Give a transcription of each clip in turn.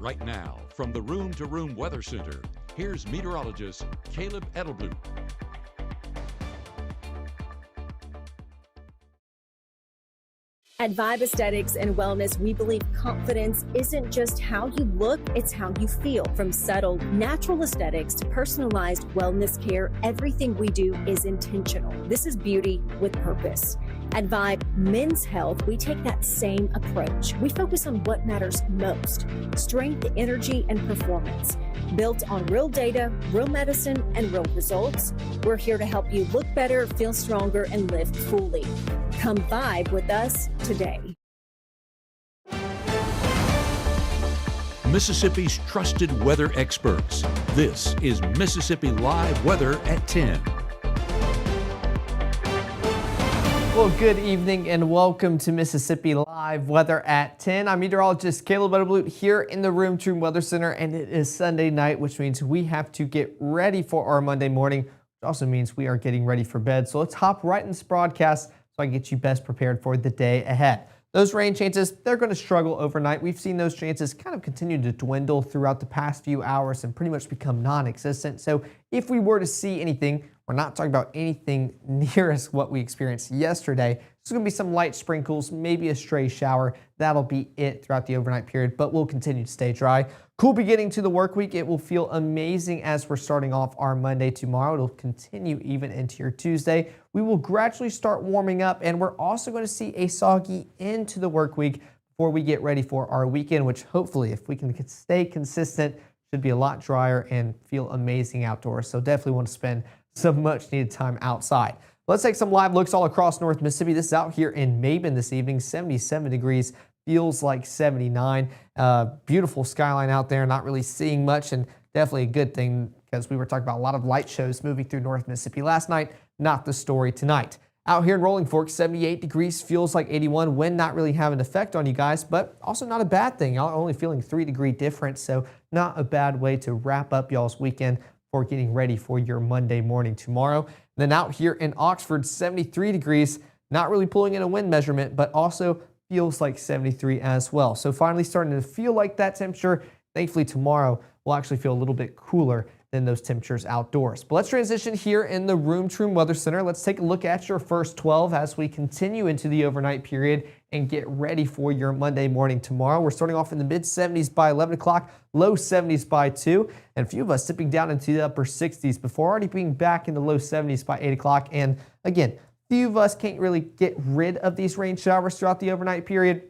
Right now, from the Room to Room Weather Center, here's meteorologist Caleb Edelblut. At Vibe Aesthetics and Wellness, we believe confidence isn't just how you look, it's how you feel. From subtle, natural aesthetics to personalized wellness care, everything we do is intentional. This is beauty with purpose. At Vibe Men's Health, we take that same approach. We focus on what matters most: strength, energy, and performance. Built on real data, real medicine, and real results, we're here to help you look better, feel stronger, and live fully. Come vibe with us today. Mississippi's trusted weather experts. This is Mississippi Live Weather at 10. Well, good evening and welcome to Mississippi Live Weather at 10. I'm meteorologist Caleb Edelblut here in the Room to Room Weather Center, and it is Sunday night, which means we have to get ready for our Monday morning, which also means we are getting ready for bed. So let's hop right in this broadcast so I can get you best prepared for the day ahead. Those rain chances, they're going to struggle overnight. We've seen those chances kind of continue to dwindle throughout the past few hours and pretty much become non-existent. So if we were to see anything, we're not talking about anything near as what we experienced yesterday. There's going to be some light sprinkles, maybe a stray shower. That'll be it throughout the overnight period, but we'll continue to stay dry. Cool beginning to the work week. It will feel amazing as we're starting off our Monday tomorrow. It'll continue even into your Tuesday. We will gradually start warming up, and we're also going to see a soggy into the work week before we get ready for our weekend, which hopefully, if we can stay consistent, should be a lot drier and feel amazing outdoors. So definitely want to spend some much needed time outside. Let's take some live looks all across North Mississippi. This is out here in Maben this evening, 77 degrees. Feels like 79. Beautiful skyline out there, not really seeing much, and definitely a good thing because we were talking about a lot of light shows moving through North Mississippi last night. Not the story tonight. Out here in Rolling Fork, 78 degrees, feels like 81. Wind not really having an effect on you guys, but also not a bad thing. Y'all only feeling 3-degree difference, so not a bad way to wrap up y'all's weekend for getting ready for your Monday morning tomorrow. Then out here in Oxford, 73 degrees, not really pulling in a wind measurement, but also feels like 73 as well. So finally starting to feel like that temperature. Thankfully tomorrow will actually feel a little bit cooler than those temperatures outdoors. But let's transition here in the Room to Room Weather Center. Let's take a look at your first 12 as we continue into the overnight period and get ready for your Monday morning tomorrow. We're starting off in the mid 70s by 11 o'clock, low 70s by 2, and a few of us dipping down into the upper 60s before already being back in the low 70s by 8 o'clock. And again, few of us can't really get rid of these rain showers throughout the overnight period.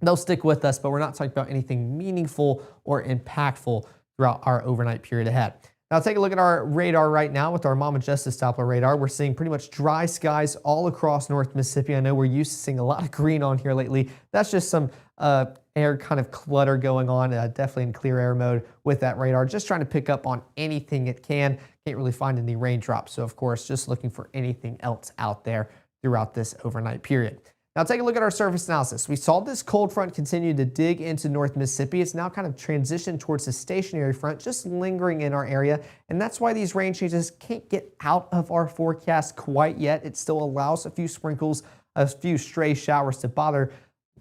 They'll stick with us, but we're not talking about anything meaningful or impactful throughout our overnight period ahead. Now take a look at our radar right now with our Mama Justice Doppler radar. We're seeing pretty much dry skies all across North Mississippi. I know we're used to seeing a lot of green on here lately. That's just some air kind of clutter going on, definitely in clear air mode with that radar. Just trying to pick up on anything it can. Can't really find any raindrops. So of course, just looking for anything else out there throughout this overnight period. Now take a look at our surface analysis. We saw this cold front continue to dig into North Mississippi. It's now kind of transitioned towards a stationary front, just lingering in our area. And that's why these rain changes can't get out of our forecast quite yet. It still allows a few sprinkles, a few stray showers to bother,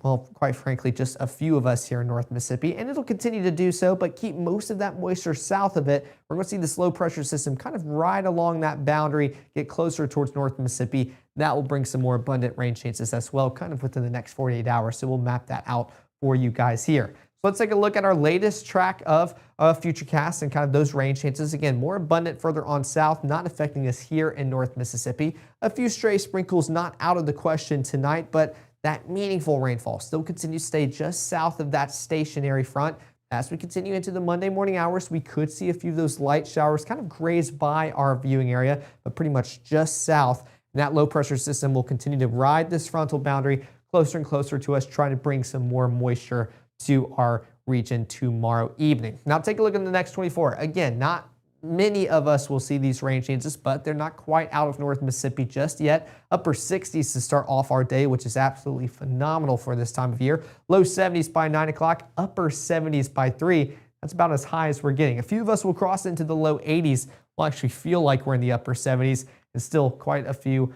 well, quite frankly, just a few of us here in North Mississippi, and it'll continue to do so, but keep most of that moisture south of it. We're going to see this low pressure system kind of ride along that boundary, get closer towards North Mississippi. That will bring some more abundant rain chances as well, kind of within the next 48 hours. So we'll map that out for you guys here. So let's take a look at our latest track of Futurecast and kind of those rain chances. Again, more abundant further on south, not affecting us here in North Mississippi. A few stray sprinkles not out of the question tonight, but that meaningful rainfall still continues to stay just south of that stationary front. As we continue into the Monday morning hours, we could see a few of those light showers kind of graze by our viewing area, but pretty much just south. And that low pressure system will continue to ride this frontal boundary closer and closer to us, trying to bring some more moisture to our region tomorrow evening. Now take a look at the next 24. Again, not many of us will see these rain changes, but they're not quite out of North Mississippi just yet. Upper 60s to start off our day, which is absolutely phenomenal for this time of year. Low 70s by 9 o'clock, upper 70s by 3. That's about as high as we're getting. A few of us will cross into the low 80s. We'll actually feel like we're in the upper 70s, and still quite a few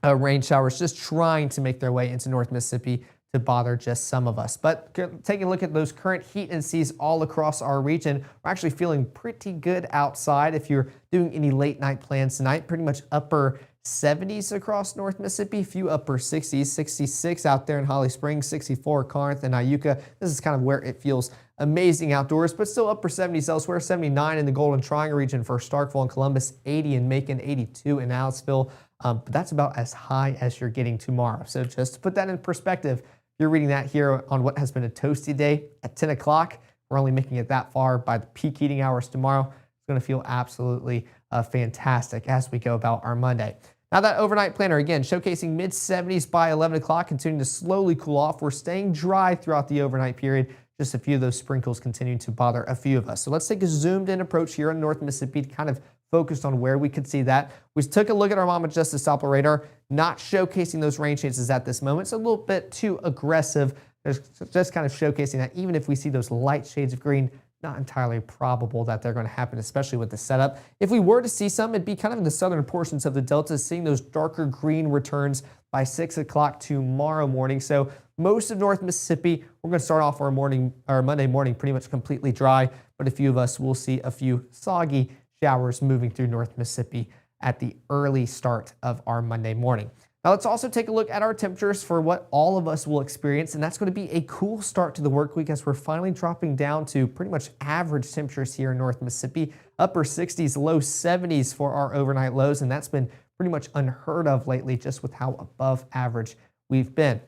rain showers just trying to make their way into North Mississippi to bother just some of us. But taking a look at those current heat indices all across our region, we're actually feeling pretty good outside. If you're doing any late night plans tonight, pretty much upper 70s across North Mississippi, a few upper 60s, 66 out there in Holly Springs, 64 Corinth and Iuka. This is kind of where it feels amazing outdoors, but still upper 70s elsewhere, 79 in the Golden Triangle region for Starkville and Columbus, 80 in Macon, 82 in Aliceville. But that's about as high as you're getting tomorrow. So just to put that in perspective, you're reading that here on what has been a toasty day at 10 o'clock. We're only making it that far by the peak heating hours tomorrow. It's going to feel absolutely fantastic as we go about our Monday. Now that overnight planner, again, showcasing mid 70s by 11 o'clock, continuing to slowly cool off. We're staying dry throughout the overnight period. Just a few of those sprinkles continuing to bother a few of us. So let's take a zoomed in approach here in North Mississippi to kind of focused on where we could see that. We took a look at our Mama Justice Doppler radar, not showcasing those rain chances at this moment. It's a little bit too aggressive. Just kind of showcasing that even if we see those light shades of green, not entirely probable that they're going to happen, especially with the setup. If we were to see some, it'd be kind of in the southern portions of the Delta, seeing those darker green returns by 6 o'clock tomorrow morning. So most of North Mississippi, we're going to start off our Monday morning pretty much completely dry, but a few of us will see a few soggy showers moving through North Mississippi at the early start of our Monday morning. Now let's also take a look at our temperatures for what all of us will experience, and that's going to be a cool start to the work week as we're finally dropping down to pretty much average temperatures here in North Mississippi, upper 60s, low 70s for our overnight lows, and that's been pretty much unheard of lately just with how above average we've been.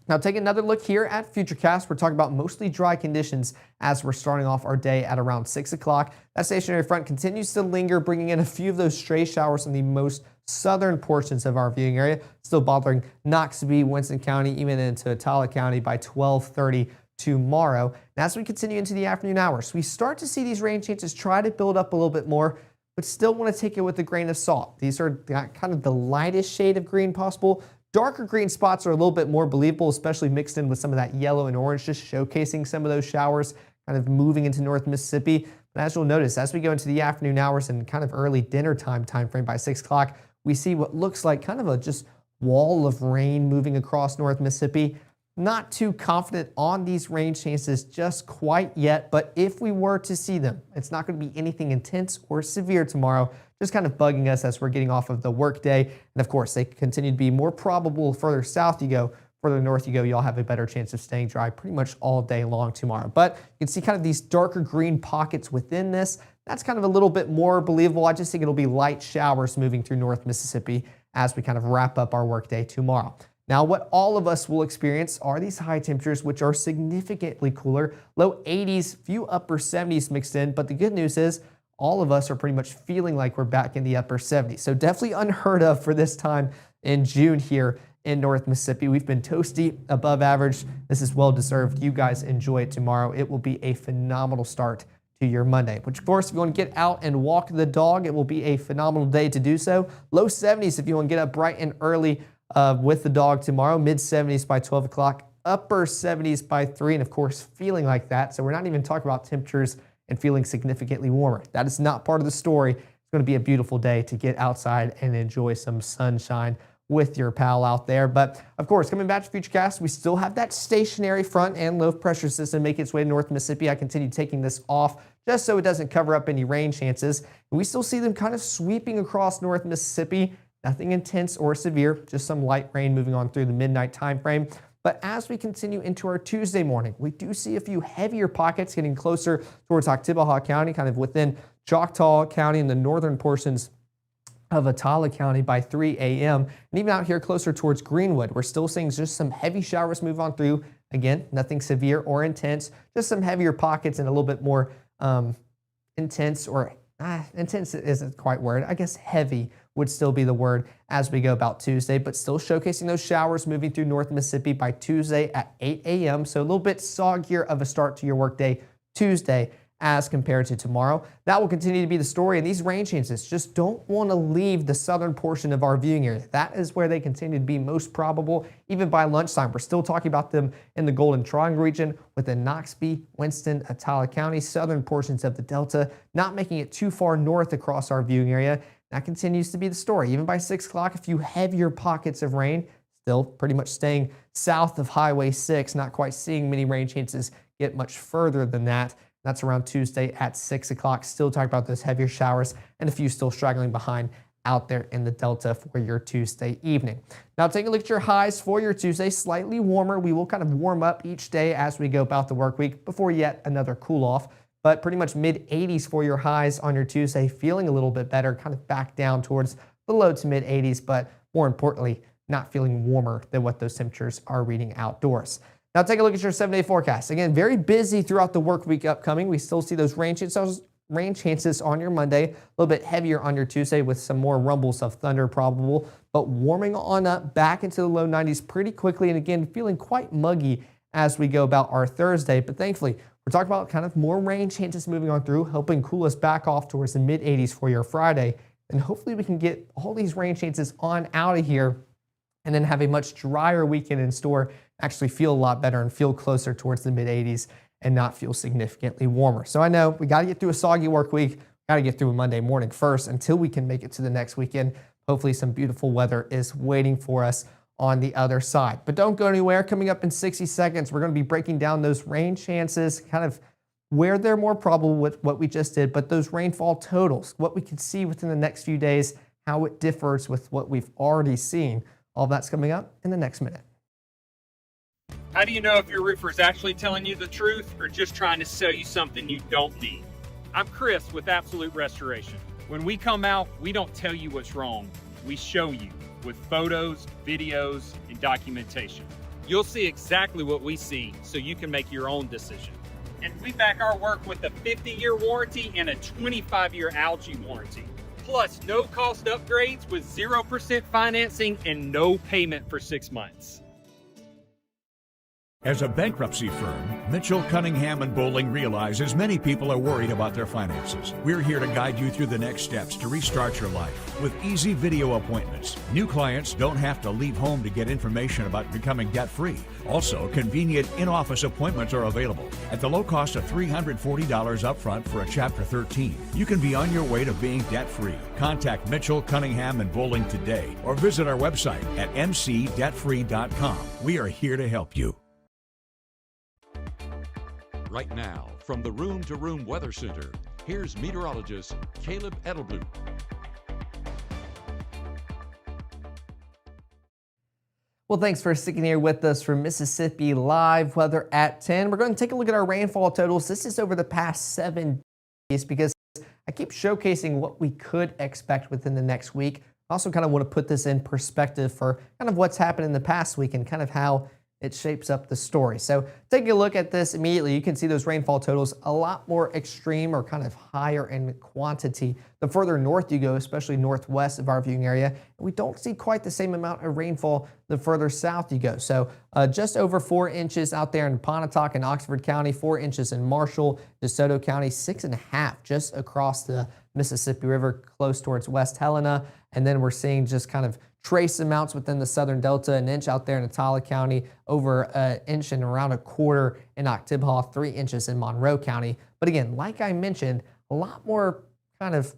Now take another look here at Futurecast. We're talking about mostly dry conditions as we're starting off our day at around 6 o'clock. That stationary front continues to linger, bringing in a few of those stray showers in the most southern portions of our viewing area, still bothering Noxubee, Winston County, even into Atala County by 12:30 tomorrow. And as we continue into the afternoon hours, we start to see these rain chances try to build up a little bit more, but still want to take it with a grain of salt. These are kind of the lightest shade of green possible. Darker green spots are a little bit more believable, especially mixed in with some of that yellow and orange, just showcasing some of those showers kind of moving into North Mississippi. But as you'll notice, as we go into the afternoon hours and kind of early dinner time frame by 6 o'clock, we see what looks like kind of a just wall of rain moving across North Mississippi. Not too confident on these rain chances just quite yet, but if we were to see them, it's not going to be anything intense or severe tomorrow, just kind of bugging us as we're getting off of the workday. And of course, they continue to be more probable further south you go, further north you go, you'll have a better chance of staying dry pretty much all day long tomorrow. But you can see kind of these darker green pockets within this. That's kind of a little bit more believable. I just think it'll be light showers moving through North Mississippi as we kind of wrap up our workday tomorrow. Now, what all of us will experience are these high temperatures, which are significantly cooler, low 80s, few upper 70s mixed in. But the good news is all of us are pretty much feeling like we're back in the upper 70s. So definitely unheard of for this time in June here in North Mississippi. We've been toasty, above average. This is well deserved. You guys enjoy it tomorrow. It will be a phenomenal start to your Monday, which of course, if you want to get out and walk the dog, it will be a phenomenal day to do so. Low 70s if you want to get up bright and early with the dog tomorrow, mid 70s by 12 o'clock, upper 70s by 3, and of course, feeling like that. So we're not even talking about temperatures and feeling significantly warmer. That is not part of the story. It's going to be a beautiful day to get outside and enjoy some sunshine with your pal out there. But of course, coming back to Futurecast, we still have that stationary front and low pressure system making its way to North Mississippi. I continue taking this off just so it doesn't cover up any rain chances. And we still see them kind of sweeping across North Mississippi. Nothing intense or severe, just some light rain moving on through the midnight time frame. But as we continue into our Tuesday morning, we do see a few heavier pockets getting closer towards Oktibbeha County, kind of within Choctaw County and the northern portions of Atala County by 3 a.m. And even out here closer towards Greenwood, we're still seeing just some heavy showers move on through. Again, nothing severe or intense, just some heavier pockets and a little bit more intense, or intense isn't quite word. I guess heavy would still be the word as we go about Tuesday, but still showcasing those showers moving through North Mississippi by Tuesday at 8 a.m. So a little bit soggier of a start to your workday Tuesday as compared to tomorrow. That will continue to be the story, and these rain chances just don't want to leave the southern portion of our viewing area. That is where they continue to be most probable, even by lunchtime. We're still talking about them in the Golden Triangle region within Noxubee, Winston, Atala County, southern portions of the Delta, not making it too far north across our viewing area. That continues to be the story. Even by 6 o'clock, a few heavier pockets of rain Still pretty much staying south of Highway 6, not quite seeing many rain chances get much further than that. That's around Tuesday at 6 o'clock. Still talking about those heavier showers and a few still straggling behind out there in the Delta for your Tuesday evening. Now take a look at your highs for your Tuesday, slightly warmer. We will kind of warm up each day as we go about the work week before yet another cool off, but pretty much mid 80s for your highs on your Tuesday, feeling a little bit better, kind of back down towards the low to mid 80s, but more importantly, not feeling warmer than what those temperatures are reading outdoors. Now take a look at your 7-day forecast. Again, very busy throughout the work week upcoming. We still see those rain chances on your Monday, a little bit heavier on your Tuesday with some more rumbles of thunder probable, but warming on up back into the low 90s pretty quickly. And again, feeling quite muggy as we go about our Thursday. But thankfully, we're talking about kind of more rain chances moving on through, helping cool us back off towards the mid 80s for your Friday. And hopefully we can get all these rain chances on out of here and then have a much drier weekend in store, actually feel a lot better and feel closer towards the mid 80s and not feel significantly warmer. So I know we got to get through a soggy work week, got to get through a Monday morning first until we can make it to the next weekend. Hopefully some beautiful weather is waiting for us on the other side. But don't go anywhere. Coming up in 60 seconds, we're going to be breaking down those rain chances, kind of where they're more probable with what we just did, but those rainfall totals, what we can see within the next few days, how it differs with what we've already seen. All that's coming up in the next minute. How do you know if your roofer is actually telling you the truth or just trying to sell you something you don't need? I'm Chris with Absolute Restoration. When we come out, we don't tell you what's wrong. We show you with photos, videos, and documentation. You'll see exactly what we see so you can make your own decision. And we back our work with a 50-year warranty and a 25-year algae warranty. Plus, no cost upgrades with 0% financing and no payment for 6 months. As a bankruptcy firm, Mitchell, Cunningham & Bowling realizes many people are worried about their finances. We're here to guide you through the next steps to restart your life with easy video appointments. New clients don't have to leave home to get information about becoming debt-free. Also, convenient in-office appointments are available at the low cost of $340 upfront for a Chapter 13. You can be on your way to being debt-free. Contact Mitchell, Cunningham & Bowling today or visit our website at mcdebtfree.com. We are here to help you. Right now, from the Room to Room Weather Center, here's meteorologist Caleb Edelblut. Well, thanks for sticking here with us for Mississippi Live Weather at 10. We're going to take a look at our rainfall totals. This is over the past 7 days because I keep showcasing what we could expect within the next week. I also kind of want to put this in perspective for kind of what's happened in the past week and kind of how it shapes up the story. So taking a look at this immediately, you can see those rainfall totals a lot more extreme or kind of higher in quantity the further north you go, especially northwest of our viewing area. And we don't see quite the same amount of rainfall the further south you go. So just over 4 inches out there in Pontotoc and Oxford County, 4 inches in Marshall, DeSoto County, 6.5 just across the Mississippi River close towards West Helena. And then we're seeing just kind of trace amounts within the southern delta, 1 inch out there in Atala County, over 1 inch and around 1/4 in Oktibbeha, 3 inches in Monroe County. But again, like I mentioned, a lot more kind of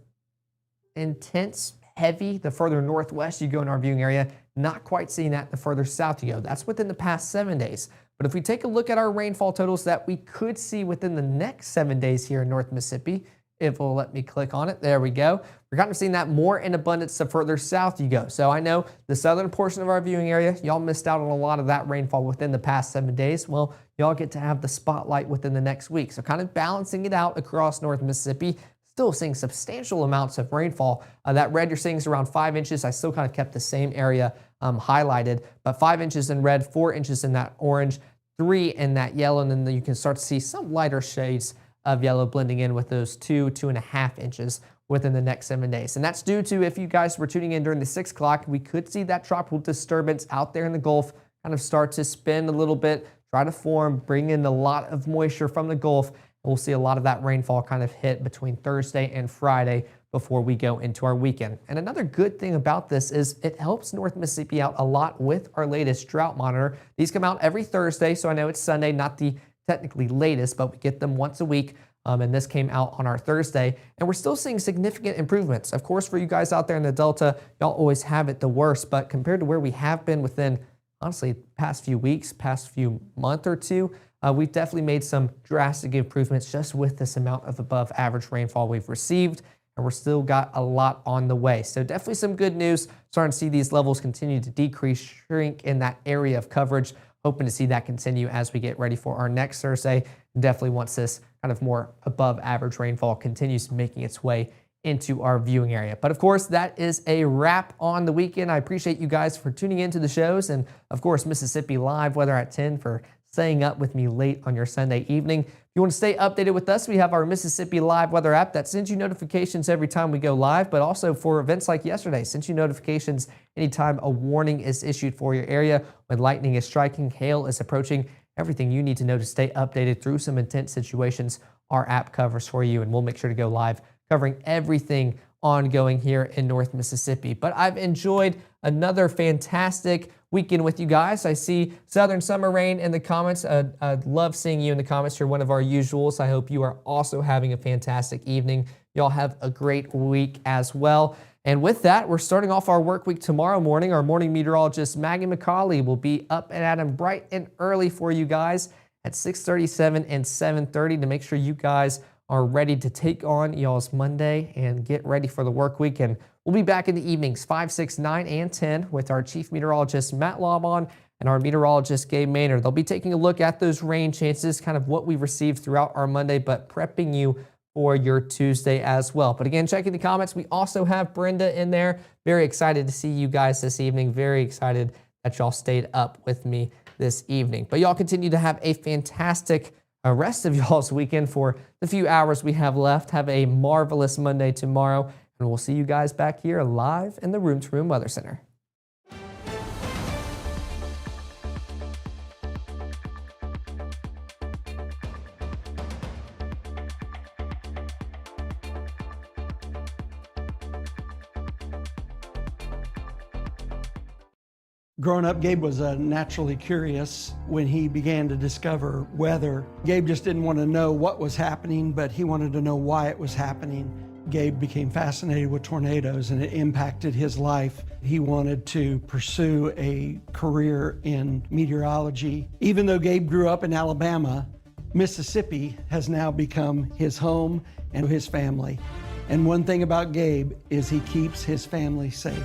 intense, heavy the further northwest you go in our viewing area. Not quite seeing that the further south you go. That's within the past 7 days. But if we take a look at our rainfall totals that we could see within the next 7 days here in North Mississippi, if it'll let me click on it, there we go. We're kind of seeing that more in abundance the further south you go. So I know the southern portion of our viewing area, y'all missed out on a lot of that rainfall within the past 7 days. Well, y'all get to have the spotlight within the next week. So kind of balancing it out across North Mississippi, still seeing substantial amounts of rainfall. That red you're seeing is around 5 inches. I still kind of kept the same area highlighted, but 5 inches in red, 4 inches in that orange, 3 in that yellow, and then you can start to see some lighter shades of yellow blending in with those 2.5 inches within the next 7 days. And that's due to, if you guys were tuning in during the 6 o'clock, we could see that tropical disturbance out there in the Gulf kind of start to spin a little bit, try to form, bring in a lot of moisture from the Gulf. And we'll see a lot of that rainfall kind of hit between Thursday and Friday before we go into our weekend. And another good thing about this is it helps North Mississippi out a lot with our latest drought monitor. These come out every Thursday, so I know it's Sunday, not the technically latest, but we get them once a week. And this came out on our Thursday, and we're still seeing significant improvements. Of course, for you guys out there in the Delta, y'all always have it the worst, but compared to where we have been within honestly, past few weeks, past few month or two, we've definitely made some drastic improvements just with this amount of above average rainfall we've received, and we're still got a lot on the way. So definitely some good news. Starting to see these levels continue to decrease, shrink in that area of coverage. Hoping to see that continue as we get ready for our next Thursday. Definitely once this kind of more above average rainfall continues making its way into our viewing area. But of course, that is a wrap on the weekend. I appreciate you guys for tuning into the shows, and of course, Mississippi Live Weather at 10 for staying up with me late on your Sunday evening. If you want to stay updated with us, we have our Mississippi Live Weather app that sends you notifications every time we go live, but also for events like yesterday, sends you notifications anytime a warning is issued for your area, when lightning is striking, hail is approaching, everything you need to know to stay updated through some intense situations, our app covers for you, and we'll make sure to go live covering everything ongoing here in North Mississippi. But I've enjoyed another fantastic weekend with you guys. I see Southern Summer Rain in the comments. I love seeing you in the comments. You're one of our usuals. I hope you are also having a fantastic evening. Y'all have a great week as well. And with that, we're starting off our work week tomorrow morning. Our morning meteorologist, Maggie McCauley, will be up and at 'em bright and early for you guys at 6:37 and 7:30 to make sure you guys are ready to take on y'all's Monday and get ready for the work week. And we'll be back in the evenings, 5, 6, 9, and 10 with our chief meteorologist, Matt Laubon, and our meteorologist, Gabe Maynard. They'll be taking a look at those rain chances, kind of what we've received throughout our Monday, but prepping you for your Tuesday as well. But again, checking the comments, we also have Brenda in there. Very excited to see you guys this evening. Very excited that y'all stayed up with me this evening. But y'all continue to have a fantastic rest of y'all's weekend for the few hours we have left. Have a marvelous Monday tomorrow, and we'll see you guys back here live in the Room to Room Weather Center. Growing up, Gabe was naturally curious. When he began to discover weather, Gabe just didn't want to know what was happening, but he wanted to know why it was happening. Gabe became fascinated with tornadoes, and it impacted his life. He wanted to pursue a career in meteorology. Even though Gabe grew up in Alabama, Mississippi has now become his home and his family. And one thing about Gabe is he keeps his family safe.